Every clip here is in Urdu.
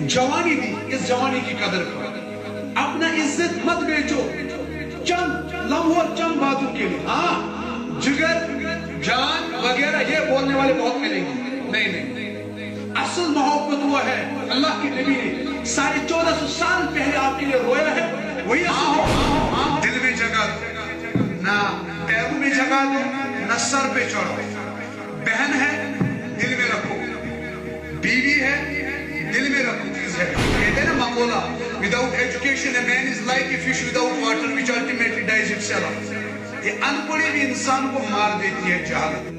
جوانی دی، اس جوانی کی قدر کرو، اپنا عزت مت بیچو چند لمحوں چند باتوں کے لیے. ہاں جگر جان وغیرہ یہ بولنے والے بہت ملیں گے، نہیں، اصل محبت وہ ہے اللہ کے نبی نے 1450 سال پہلے آپ کے لیے رویا ہے، وہی اصل محبت. دل میں جگہ دو، نہ پیروں میں جگہ دو، نہ سر پہ چڑھو. بہن ہے دل میں رکھو، بیوی ہے دل میں رکھو. چیز ہے کہتے ہیں نا مقولہ without education a man is like a fish without water which ultimately dies itself. یہ ان پڑھی بھی انسان کو مار دیتی ہے جہالت.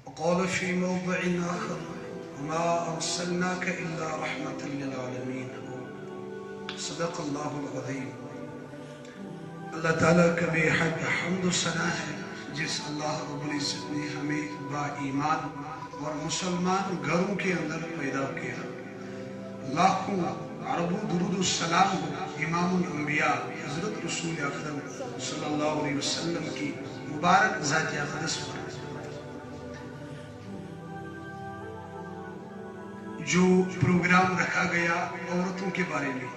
وقال في موضع آخر وما أرسلناك إلا رحمة للعالمين. صدق اللہ العظیم. اللہ تعالیٰ کا بے حد حمد و ثنا ہے جس اللہ رب العزت نے ہمیں با ایمان اور مسلمان گھروں کے اندر پیدا کیا. لاکھوں عرب و درود و سلام امام الانبیاء حضرت رسول اکرم صلی اللہ علیہ وسلم کی مبارک ذات اقدس پر. جو پروگرام رکھا گیا عورتوں کے بارے میں،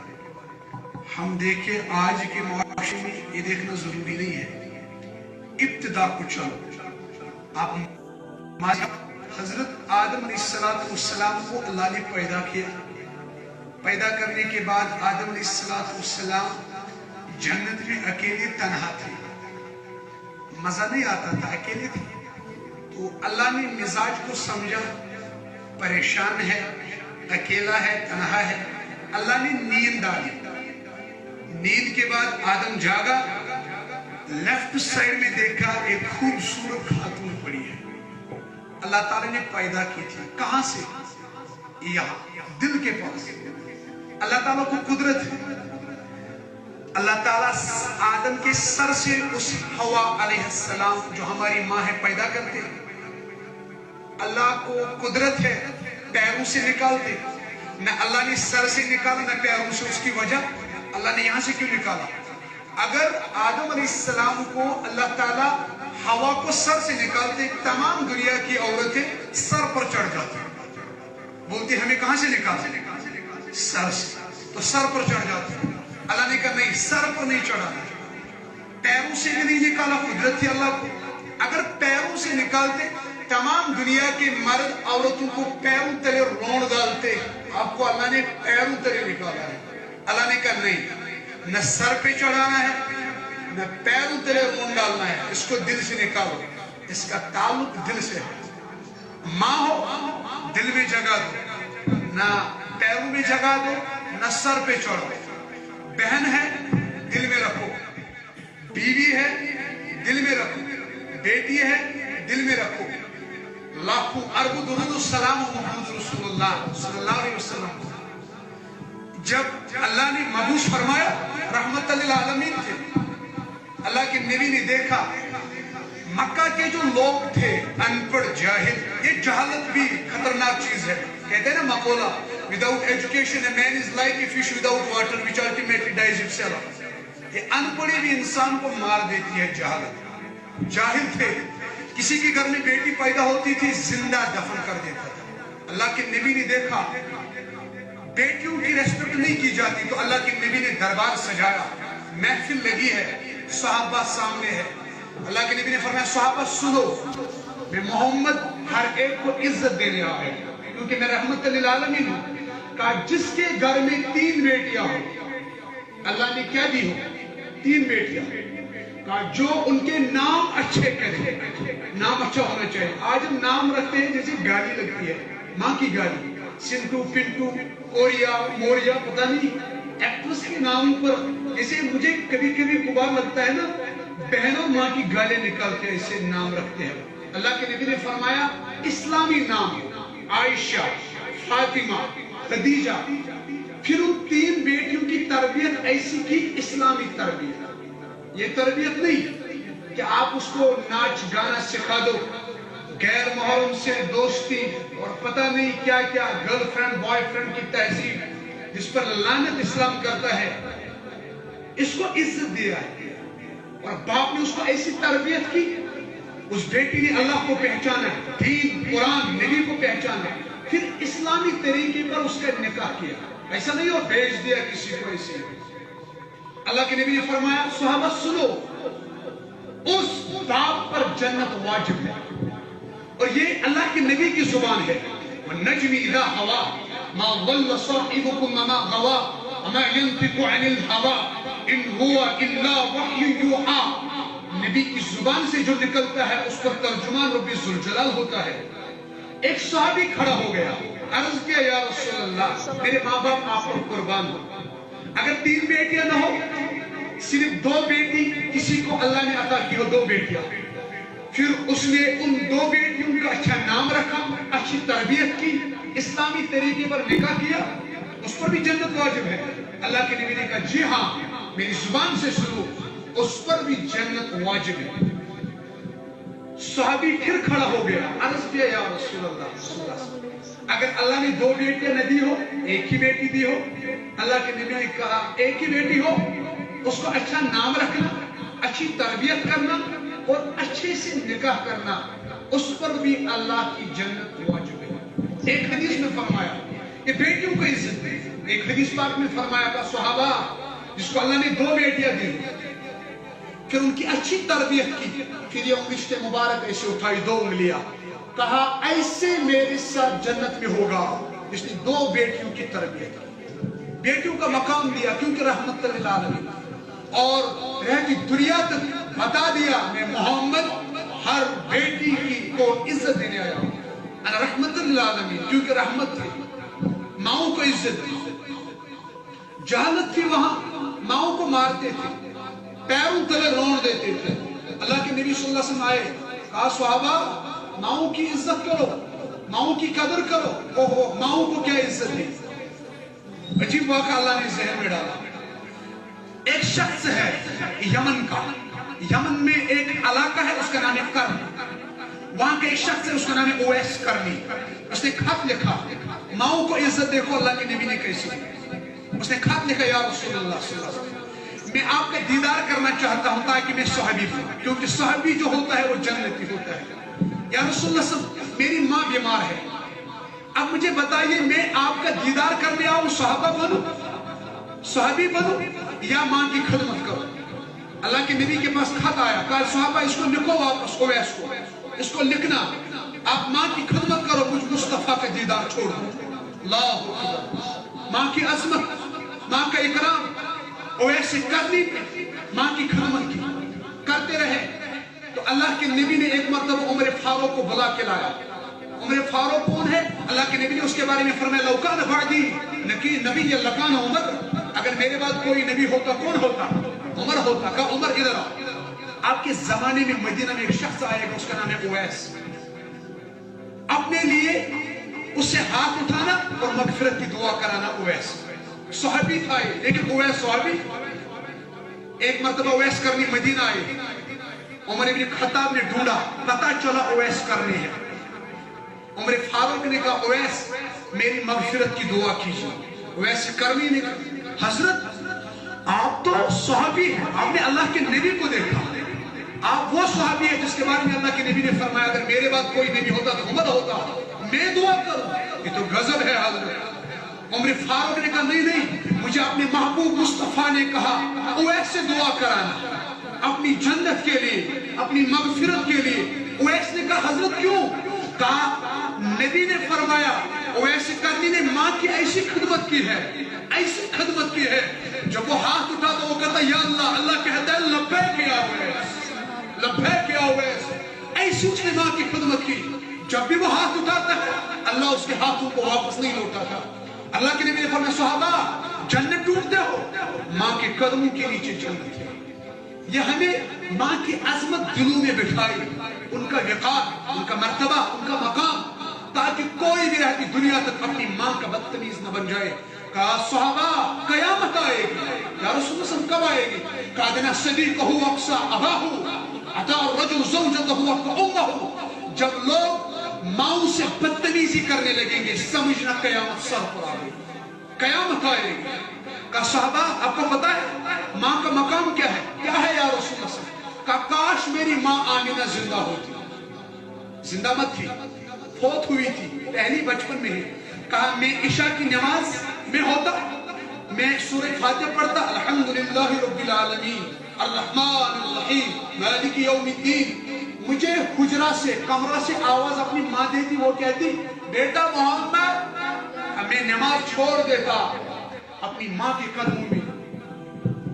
ہم دیکھیں آج کے معاشرے میں یہ دیکھنا ضروری نہیں ہے. ابتدا کو چلو. آپ حضرت آدم علیہ السلام کو اللہ نے پیدا کیا. پیدا کرنے کے بعد آدم علیہ السلام جنت میں اکیلے تنہا تھے، مزہ نہیں آتا تھا، اکیلے تھے. تو اللہ نے مزاج کو سمجھا، پریشان ہے، اکیلا ہے، تنہا ہے. اللہ نے نیند ڈالی. نیند کے بعد آدم جاگا، لیفٹ سائڈ میں دیکھا ایک خوبصورت خاتون پڑی ہے. اللہ تعالیٰ نے پیدا کی تھی. کہاں سے؟ یہاں دل کے پاس. اللہ تعالیٰ کو قدرت ہے. اللہ تعالیٰ آدم کے سر سے اس حوا علیہ السلام جو ہماری ماں ہے پیدا کرتے. اللہ کو قدرت ہے پیروں سے نکالتے. نہ اللہ نے سر سے نکالا نہ پیروں سے. اس کی وجہ اللہ نے یہاں سے کیوں نکالا؟ اگر آدم علیہ السلام کو اللہ تعالیٰ ہوا کو سر سے نکالتے، تمام دنیا کی عورتیں سر پر چڑھ جاتی. بولتی ہمیں کہاں سے نکالتے؟ سر سے. تو سر پر چڑھ جاتے. اللہ نے کہا نہیں، سر پر نہیں چڑھانا. پیروں سے بھی نہیں نکالا، قدرت تھی اللہ کو. اگر پیروں سے نکالتے تمام دنیا کے مرد عورتوں کو پیروں تلے روڑ ڈالتے. آپ کو اللہ نے پیروں تلے نکالا ہے. اللہ نے کہا نہیں، نہ سر پہ چڑھانا ہے نہ پیروں تلے روڑ ڈالنا ہے. اس کو دل سے نکالو. اس کا تعلق دل سے ہے. ماں ہو دل میں جگہ دو، نہ پیروں میں جگہ دو نہ سر پہ چڑھو. بہن ہے دل میں رکھو، بیوی ہے دل میں رکھو، بیٹی ہے دل میں رکھو. لاکھوں ارب درود و سلام محمد رسول اللہ صلی اللہ علیہ وسلم. جب اللہ نے مبعوث فرمایا رحمت للعالمین تھے. اللہ کے نبی نے دیکھا مکہ کے جو لوگ تھے ان پڑھ جاہل. یہ جہالت بھی خطرناک چیز ہے. کہتے ہیں نا مقولہ without education a man is like a fish without water which ultimately dies itself. یہ ان پڑھی بھی انسان کو مار دیتی ہے جہالت. جاہل تھے. کسی کے گھر میں بیٹی پیدا ہوتی تھی زندہ دفن کر دیتا تھا. اللہ کے نبی نے دیکھا بیٹیوں کی ریسپیکٹ نہیں کی جاتی تو اللہ کے نبی نے دربار سجایا. محفل لگی ہے، صحابہ سامنے ہے. اللہ کے نبی نے فرمایا صحابہ سنو، میں محمد ہر ایک کو عزت دینے آئے کیونکہ میں رحمت للعالمین ہوں. کہا جس کے گھر میں 3 بیٹیاں ہوں، اللہ نے کیا دی ہو؟ 3 بیٹیاں. کہا جو ان کے نام اچھے کرے. نام اچھا ہونا چاہیے. آج ہم نام رکھتے ہیں جیسے گالی لگتی ہے، ماں کی گالی. سنٹو، پنٹو، کوریا، موریا، پتہ نہیں ایکٹرس کے نام پر. جیسے مجھے کبھی کبھی غبار لگتا ہے نا، بہنوں ماں کی گالیں نکالتے ہیں، اسے نام رکھتے ہیں. اللہ کے نبی نے فرمایا اسلامی نام عائشہ، فاطمہ، خدیجہ. پھر ان 3 بیٹیوں کی تربیت ایسی کی اسلامی تربیت. یہ تربیت نہیں کہ آپ اس کو ناچ گانا سکھا دو، غیر محرم سے دوستی اور پتہ نہیں کیا کیا، گرل فرینڈ بوائے فرینڈ کی تہذیب جس پر لعنت اسلام کرتا ہے. اس کو عزت دیا ہے اور باپ نے اس کو ایسی تربیت کی. اس بیٹی نے اللہ کو پہچانا، دین، قرآن، نبی کو پہچانا. پھر اسلامی طریقے پر اس کا نکاح کیا. ایسا نہیں ہو بھیج دیا کسی کو ایسے. اللہ کے نبی نے فرمایا صحابہ سنو، اس باپ پر جنت واجب ہے. اور یہ اللہ کے نبی کی زبان ہے. وَالنَّجْمِ إِذَا هَوَىٰ مَا ضَلَّ صَاحِبُكُمْ وَمَا غَوَىٰ وَمَا يَنطِقُ عَنِ الْهَوَىٰ إِنْ هُوَ إِلَّا وَحْيٌ يُوحَىٰ. نبی کی زبان سے جو نکلتا ہے اس پر ترجمان رب ذوالجلال ہوتا ہے. ایک صحابی کھڑا ہو گیا، عرض کیا یا رسول اللہ میرے ماں باپ آپ پر قربان ہو، اگر 3 بیٹیاں نہ ہو صرف 2 بیٹی کسی کو اللہ نے عطا کی ہو، 2 بیٹیاں، پھر اس نے ان 2 بیٹیوں کا اچھا نام رکھا، اچھی تربیت کی، اسلامی طریقے پر نکاح کیا، اس پر بھی جنت واجب ہے. اللہ کے نبی نے کہا جی ہاں میری زبان سے سنو، اس پر بھی جنت واجب ہے. صحابی پھر کھڑا ہو گیا، عرض کیا یا رسول اللہ اگر اللہ نے 2 بیٹیاں نہ دی ہو، ایک ہی بیٹی دی ہو. اللہ کے نبی نے کہا ایک ہی بیٹی ہو اس کو اچھا نام رکھنا، اچھی تربیت کرنا اور اچھے سے نکاح کرنا، اس پر بھی اللہ کی جنت واجب ہے. ایک حدیث میں فرمایا کہ بیٹیوں کو عزت دے. ایک حدیث پاک میں فرمایا تھا صحابہ جس کو اللہ نے 2 بیٹیاں دی پھر ان کی اچھی تربیت کی، پھر یہ انگشت مبارک ایسے اٹھائی 2 انگلیاں، کہا ایسے میرے ساتھ جنت میں ہوگا جس نے 2 بیٹیوں کی تربیت کی. بیٹیوں کا مقام دیا کیونکہ رحمت للعالمین، اور رہتی دنیا تک بتا دیا میں محمد ہر بیٹی کی کو عزت دینے آیا ہوں. انا رحمت للعالمین کیونکہ رحمت تھی. ماؤں کو عزت دی. جہالت تھی وہاں، ماؤں کو مارتے تھے، پیروں تلے روڑ دیتے تھے. اللہ کے نبی صلی اللہ علیہ وسلم آئے، کہا صحابہ ماؤں کی عزت کرو، ماؤں کی قدر کرو. اوہو ماؤں کو کیا عزت دی. عجیب واقعہ اللہ نے ذہن میں ڈالا. ایک شخص ہے یمن کا، یمن میں ایک علاقہ ہے اس کا نام ہے کرن. وہاں کے ایک شخص ہے اس کا نام ہے اویس کرنی. اس نے خط لکھا. ماؤں کو عزت دیکھو اللہ کے نبی نے کیسی. اس نے خط لکھا یا رسول اللہ صلی اللہ علیہ وسلم میں آپ کا دیدار کرنا چاہتا ہوں تاکہ میں صحابی ہوں، کیونکہ صحابی جو ہوتا ہے وہ جنتی ہوتا ہے. یا رسول اللہ صلی اللہ علیہ وسلم میری ماں بیمار ہے، اب مجھے بتائیے میں آپ کا دیدار کرنے آؤں صحابہ بنوں، صحابی بنوں یا ماں کی خدمت کروں. اللہ کے نبی کے پاس خط آیا، کہا صحابہ اس کو لکھو واپس اویس کو، اس کو لکھنا آپ ماں کی خدمت کرو، کچھ مصطفیٰ کا دیدار چھوڑ دو. اللہ اکبر. ماں کی عظمت، ماں کا اکرام. اویس کرنی ماں کی خدمت کی کرتے رہے تو اللہ کے نبی نے ایک مرتبہ عمر فاروق کو بلا کے لایا. عمر فاروق کون ہے؟ اللہ کے نبی نے اس کے بارے میں فرمایا لو کان بعدی نبی لکان عمر، اگر میرے بعد کوئی نبی ہوتا کون ہوتا؟ عمر ہوتا. کہا عمر ادھر آؤ. آپ کے زمانے میں مدینہ میں ایک شخص آئے گا اس کا نام ہے اویس. اپنے لیے اس سے ہاتھ اٹھانا اور مغفرت کی دعا کرانا. اویس صحابی تھا لیکن اویس صحابی. ایک مرتبہ اویس کرنی مدینہ آئے. عمر ابن خطاب نے ڈھونڈا، پتا چلا اویس کرنی ہے. عمر فاروق نے کہا اویس میری مغفرت کی دعا کیجیے. اویس کرنی نے کہا حضرت آپ تو صحابی ہیں، آپ نے اللہ کے نبی کو دیکھا، آپ وہ صحابی ہیں جس کے بارے میں اللہ کے نبی نے فرمایا اگر میرے بعد کوئی نبی ہوتا تو عمر ہوتا، میں دعا کروں. یہ تو غضب ہے حضرت. عمر فاروق نے کہا نہیں، مجھے اپنے محبوب مصطفیٰ نے کہا اویس سے دعا کرانا اپنی جنت کے لیے، اپنی مغفرت کے لیے. اویس نے کہا حضرت کیوں؟ کہا نبی نے فرمایا اویس کرنی نے ماں کی ایسی خدمت کی ہے، ایسی خدمت کی ہے جب وہ ہاتھ اٹھا تو وہ کہتا یا اللہ. اللہ کہتا ہے لبیک یا اویس، لبیک یا اویس. ایسی اس نے ماں کی خدمت کی. جب بھی وہ ہاتھ اٹھاتا ہے اللہ اس کے ہاتھوں کو واپس نہیں لوٹاتا. اللہ کے نبی نے فرمایا صحابہ جنت ڈھونڈتے ہو، ماں کے قدموں کے نیچے جنت ہے. یہ ہمیں ماں کی عظمت دلوں میں بٹھائی، ان کا وقار، ان کا مرتبہ، ان کا مقام، تاکہ کوئی بھی رہتی دنیا تک اپنی ماں کا بدتمیز نہ بن جائے. کہا صحابہ قیامت آئے گی. یا رسول اللہ کب آئے گی؟ کہا دینا صدیقہو اقصا اباہو اتا الرجل زوجتہو اقصا امہو. جب لوگ ماؤں سے بدتمیزی کرنے لگیں گے سمجھنا قیامت سر پر آئے گی، قیامت آئے گی. کہا صحابہ آپ کو پتا ہے ماں کا مقام کیا ہے؟ کیا ہے یا رسول اللہ؟ کہا کاش میری ماں آمینہ زندہ ہوتی. زندہ مت تھی، فوت ہوئی تھی پہلی بچپن میں ہی کہا میں عشاء کی نماز میں ہوتا میں سورہ فاتحہ پڑھتا الحمدللہ رب العالمین الرحمن الرحیم مالک یوم الدین، مجھے حجرہ سے کمرہ سے آواز اپنی ماں دیتی، وہ کہتی بیٹا محمد، میں نماز چھوڑ دیتا، اپنی ماں کے قدموں میں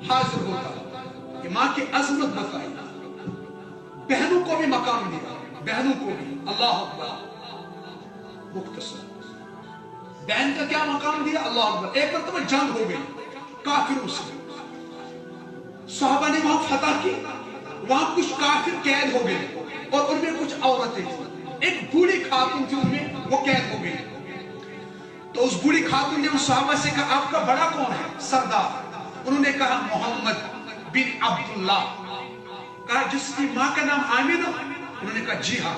حاضر ہوتا، یہ ماں کی عظمت بتائی، بہنوں کو بھی مقام دیا، بہنوں کو بھی، اللہ اکبر، مختصر بہن کا کیا مقام دیا، اللہ اکبر۔ ایک مرتبہ جنگ ہو گئی کافروں سے، صحابہ نے وہاں فتح کی، وہاں کچھ کافر قید ہو گئے اور ان میں کچھ عورتیں تھیں، ایک بوڑھی خاتون تھی ان میں، وہ قید ہو گئی۔ تو اس بوڑھی خاتون نے اس صحابہ سے کہا آپ کا بڑا کون ہے سردار؟ انہوں نے کہا محمد بن عبداللہ۔ کہا جس کی ماں کا نام آمینہ؟ انہوں نے کہا جی ہاں۔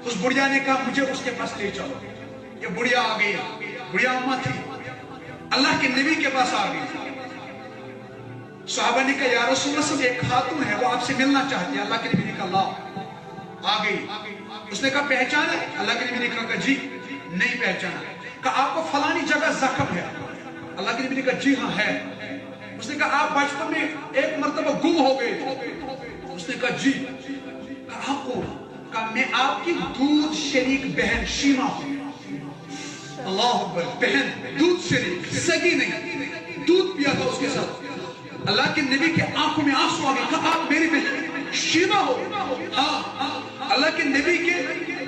اس بڑھیا نے کہا مجھے اس کے پاس لے چلو۔ یہ بڑھیا آ گئی، بڑھیا اماں تھی، اللہ کے نبی کے پاس آ گئی۔ صحابہ نے کہا یا رسول اللہ صلی اللہ علیہ وسلم ایک خاتون ہے وہ آپ سے ملنا چاہتی ہے۔ اللہ کے نبی نے کہا اللہ آ گئی۔ اس نے کہا پہچانا ہے؟ اللہ کے نبی نے کہا جی نہیں پہچانا۔ کہا آپ کو فلانی جگہ زخم ہے؟ اللہ کے نبی نے کہا جی ہاں ہے۔ اس نے کہا آپ بچپن میں ایک مرتبہ گم ہو گئے تھے؟ اس نے کہا جی۔ کہا آپ کو؟ کہا میں آپ کی دودھ شریک بہن شیما ہوں۔ اللہ اکبر، بہن دودھ شریک، سگی نہیں، دودھ پیا تھا اس کے ساتھ۔ اللہ کے نبی کے آنکھوں میں آنسو آ گئے۔ کہا آپ میری بہن شیما ہو؟ ہاں۔ اللہ کے نبی کے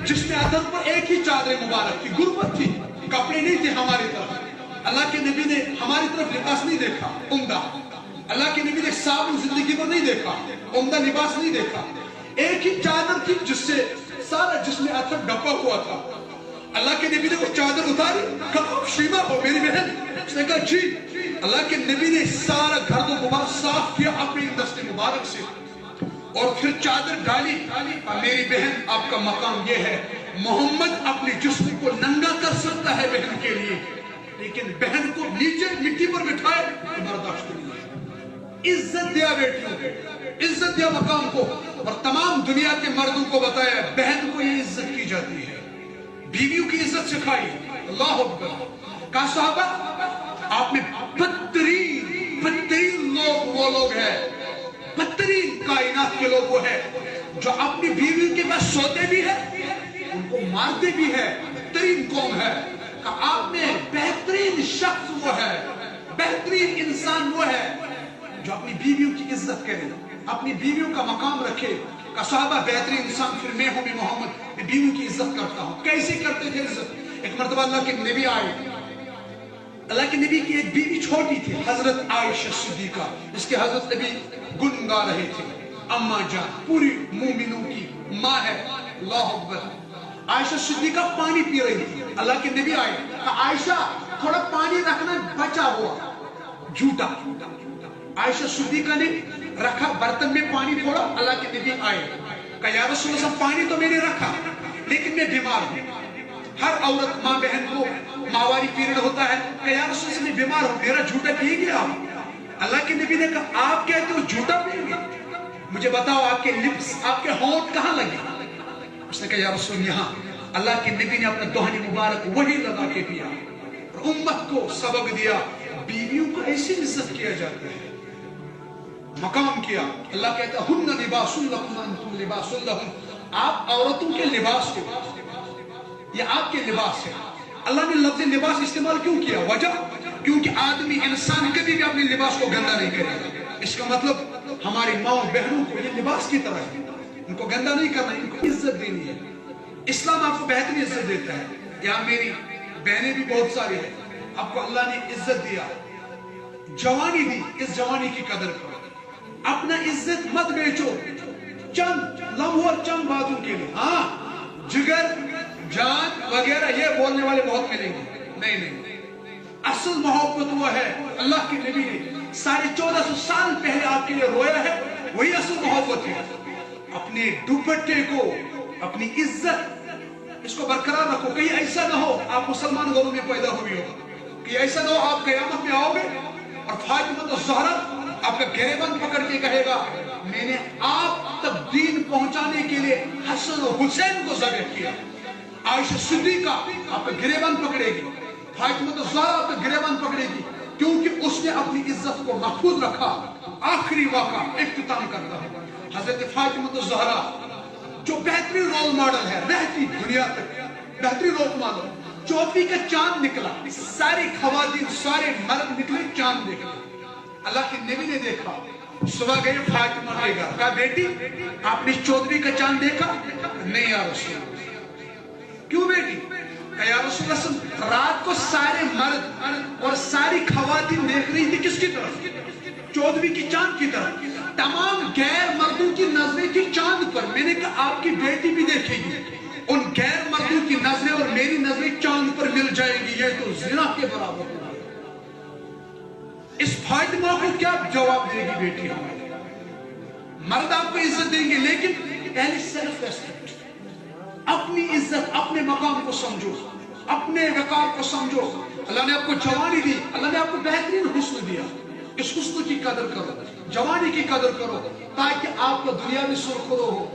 جسم عدد پر ایک ہی چادر مبارک تھی، غربت تھی، کپڑے نہیں تھے ہماری طرف۔ اللہ کے نبی نے ہماری طرف لباس نہیں دیکھا عمدہ، اللہ کے نبی نے صابن زندگی کو نہیں دیکھا، عمدہ لباس نہیں دیکھا، ایک ہی چادر تھی جس سے سارا جسم عدد ڈھپا ہوا تھا۔ اللہ کے نبی نے وہ چادر اتاری، کہا آپ شیما ہو میری بہن؟ اس نے کہا جی۔ اللہ کے نبی نے سارا گھر کو مبارک صاف کیا اپنے دست مبارک سے اور پھر چادر ڈالی۔ میری بہن آپ کا مقام یہ ہے، محمد اپنے جسم کو ننگا کر سکتا ہے بہن کے لیے، لیکن بہن کو نیچے مٹی پر بٹھائے تو برداشت نہیں ہے۔ عزت دیا بیٹیوں کو، عزت دیا مقام کو، اور تمام دنیا کے مردوں کو بتایا بہن کو یہ عزت کی جاتی ہے، بیویوں کی عزت سکھائی۔ اللہ اکبر۔ کہا صحابہ آپ میں بدترین لوگ وہ لوگ ہیں، بدترین کائنات کے لوگ وہ ہیں جو اپنی بیوی کے پاس سوتے بھی ہیں ان کو مارتے بھی ہیں، بدترین قوم ہے۔ کہ آپ میں بہترین شخص وہ ہے، بہترین انسان وہ ہے جو اپنی بیویوں کی عزت کرے، اپنی بیویوں کا مقام رکھے۔ کہ صحابہ بہترین انسان پھر میں ہوں بھی محمد، میں بیویوں کی عزت کرتا ہوں۔ کیسے کرتے تھے عزت؟ ایک مرتبہ اللہ کے نبی آئے، اللہ کے نبی کی ایک بیوی چھوٹی تھی حضرت عائشہ صدیقہ، اس کے حضرت نبی گنگا رہے تھے، اماں جان پوری مومنوں کی ماں ہے۔ اللہ اکبر۔ عائشہ صدیقہ پانی پی رہی تھی، اللہ کے نبی آئے، کہا عائشہ تھوڑا پانی رکھنا بچا ہوا، جھوٹا۔ عائشہ صدیقہ نے رکھا برتن میں پانی تھوڑا، اللہ کے نبی آئے، کہا یا رسول اللہ پانی تو میں نے رکھا لیکن میں بیمار ہوں۔ ہر عورت ماں بہن کو ماہواری پیریڈ ہوتا ہے، کہ یا رسول اللہ میں بیمار ہوں، میرا جھوٹا پیے گے آپ؟ اللہ کے نبی نے کہا آپ کہتے ہو جھوٹا پیے گے؟ مجھے بتاؤ آپ کے لپس، آپ کے ہونٹ کہاں لگے؟ اس نے کہا یا رسول یہاں۔ اللہ کے نبی نے اپنا دہن مبارک وہی لگا کے دیا اور امت کو سبق دیا بیویوں کو ایسی عزت کیا جاتا ہے، مقام کیا۔ اللہ کہتا ہے ہن لباس لکم وانتم لباس لہن، آپ عورتوں کے لباس کے، یہ آپ کے لباس ہے۔ اللہ نے لفظ لباس استعمال کیوں کیا؟ وجہ کیونکہ آدمی انسان کبھی بھی اپنے لباس کو گندا نہیں کرے گا۔ اس کا مطلب ہماری ماں بہنوں کو یہ لباس کی طرح ہے، ان کو گندا نہیں کرنا، ان کو عزت دینی ہے۔ اسلام آپ کو بہترین عزت دیتا ہے۔ یہاں میری بہنیں بھی بہت ساری ہیں، آپ کو اللہ نے عزت دیا، جوانی دی، اس جوانی کی قدر کرو، اپنا عزت مت بیچو چند لمحوں اور چند باتوں کے لیے۔ ہاں جگر جان وغیرہ یہ بولنے والے بہت ملیں گے، نہیں، اصل محبت وہ ہے اللہ کے نبی نے 1450 سال پہلے آپ کے لیے رویا ہے، وہی اصل محبت ہے۔ اپنے دوپٹے کو، اپنی عزت اس کو برقرار رکھو، کہیں ایسا نہ ہو آپ مسلمان گھروں میں پیدا ہوئی ہو، کہ ایسا نہ ہو آپ قیامت میں آؤ گے اور فاطمہ الزہرا آپ کا گریبان پکڑ کے کہے گا میں نے آپ تک دین پہنچانے کے لیے حسن و حسین کو ذبح کیا، عائشہ صدیقہ آپ کا گریبان پکڑے گی، فاطمہ الزہرا آپ کا گریبان پکڑے گی، کیونکہ اس نے اپنی عزت کو محفوظ رکھا۔ آخری واقعہ اختتام کرتا ہے، حضرت فاطمہ الزہرا جو بہترین رول ماڈل ہے، رہتی دنیا تک بہترین رول ماڈل، 24 کا چاند نکلا، ساری خواتین سارے مرد نکلے چاند دیکھا، اللہ کے نبی نے دیکھا، صبح گئے فاطمہ کے گھر، کہا بیٹی آپ نے 24 کا چاند دیکھا؟ نہیں یا رسول اللہ۔ کیوں بیٹی؟ کہا یا رسول اللہ رات کو سارے مرد اور ساری خواتین دیکھ رہی تھی کس کی طرف؟ 24 کی چاند کی طرف، تمام غیر مردوں کی نظریں تھی چاند پر۔ میں نے کہا آپ کی بیٹی بھی دیکھے گی، ان غیر مردوں کی نظریں اور میری نظریں چاند پر مل جائے گی، یہ تو زنا کے برابر ہوگا۔ اس فاطمہ کو کیا جواب دے گی بیٹی ہماری؟ مرد آپ کو عزت دیں گے، لیکن پہلے سیلف ریسپیکٹ، اپنی عزت، اپنے مقام کو سمجھو، اپنے وقار کو سمجھو۔ اللہ نے آپ کو جوانی دی، اللہ نے آپ کو بہترین حسن دیا، اس حسن کی قدر کرو، جوانی کی قدر کرو، تاکہ آپ کو دنیا میں سرخرو ہو،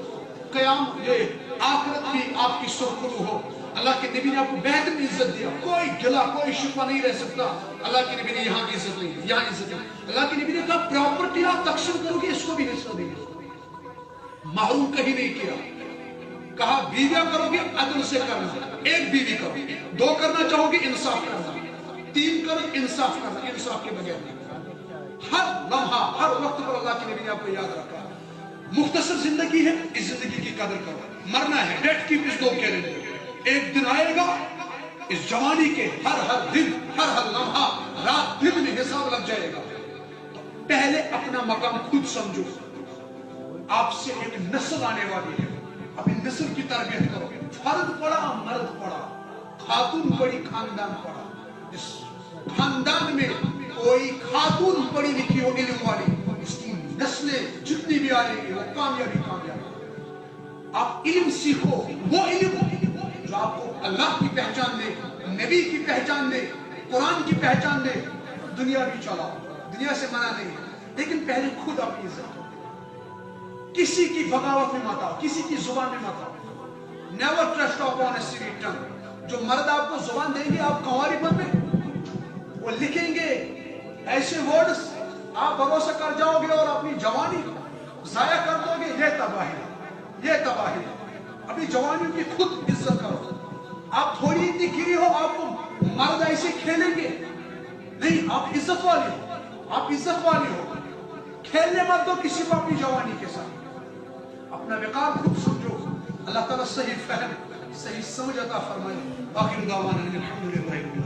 قیام یہ آخرت بھی آپ کی سرخرو ہو۔ اللہ کے نبی نے آپ کو بہترین عزت دیا، کوئی گلا کوئی شکوہ نہیں رہ سکتا۔ اللہ کے نبی نے یہاں کی عزت نہیں دی، یہاں عزت نہیں۔ اللہ کے نبی نے کہا پراپرٹی آپ تقسیم کرو گے، اس کو بھی حصہ دیں گے، محروم کہیں نہیں کیا۔ کہا بیویاں کرو گے عدل سے کرنا، ایک بیوی کرو، 2 کرنا چاہو گے انصاف کرنا، 3 کرو انصاف کرنا، انصاف کے بغیر نہیں۔ ہر لمحہ ہر وقت پر اللہ کے نبی نے آپ کو یاد رکھا، مختصر زندگی ہے، اس زندگی کی قدر کرو، مرنا ہے، ڈیٹ کی اس 2 کے لئے، ایک دن آئے گا اس جوانی کے ہر دن ہر لمحہ رات دن میں حساب لگ جائے گا۔ پہلے اپنا مقام خود سمجھو، آپ سے ایک نسل آنے والی ہے، اپنی نسل کی تربیت کرو۔ فرد پڑا مرد پڑا، خاتون پڑی خاندان پڑا، اس خاندان میں کوئی خاتون پڑی لکھی ہو علم والی، اس کی نسلیں جتنی بھی آئے گی وہ کامیابی۔ آپ علم سیکھو، وہ علم جو آپ کو اللہ کی پہچان دے، نبی کی پہچان دے، قرآن کی پہچان دے۔ دنیا بھی چلاؤ، دنیا سے منع نہیں، لیکن پہلے خود اپنی عزت کرو، کسی کی بغاوت میں مت آؤ، کسی کی زبان میں مت آؤ۔ Never trust upon a sweet tongue. جو مرد آپ کو زبان دیں گے آپ کنواری پن میں، وہ لکھیں گے ایسے ورڈز، آپ بھروسہ کر جاؤ گے اور اپنی جوانی ضائع کر دو گے۔ یہ تباہی، یہ تباہی۔ اپنی جوانی کی خود عزت کرو۔ آپ تھوڑی اتنی گری ہو، آپ کو مرد ایسے کھیلیں گے نہیں، آپ عزت والی ہو، آپ عزت والی ہو۔ کھیلنے مت دو کسی کو اپنی جوانی کے ساتھ، اپنا وقار خود سمجھو۔ اللہ تعالیٰ صحیح فہم، صحیح سمجھ عطا فرمائے۔ آخر دعوانا الحمدللہ۔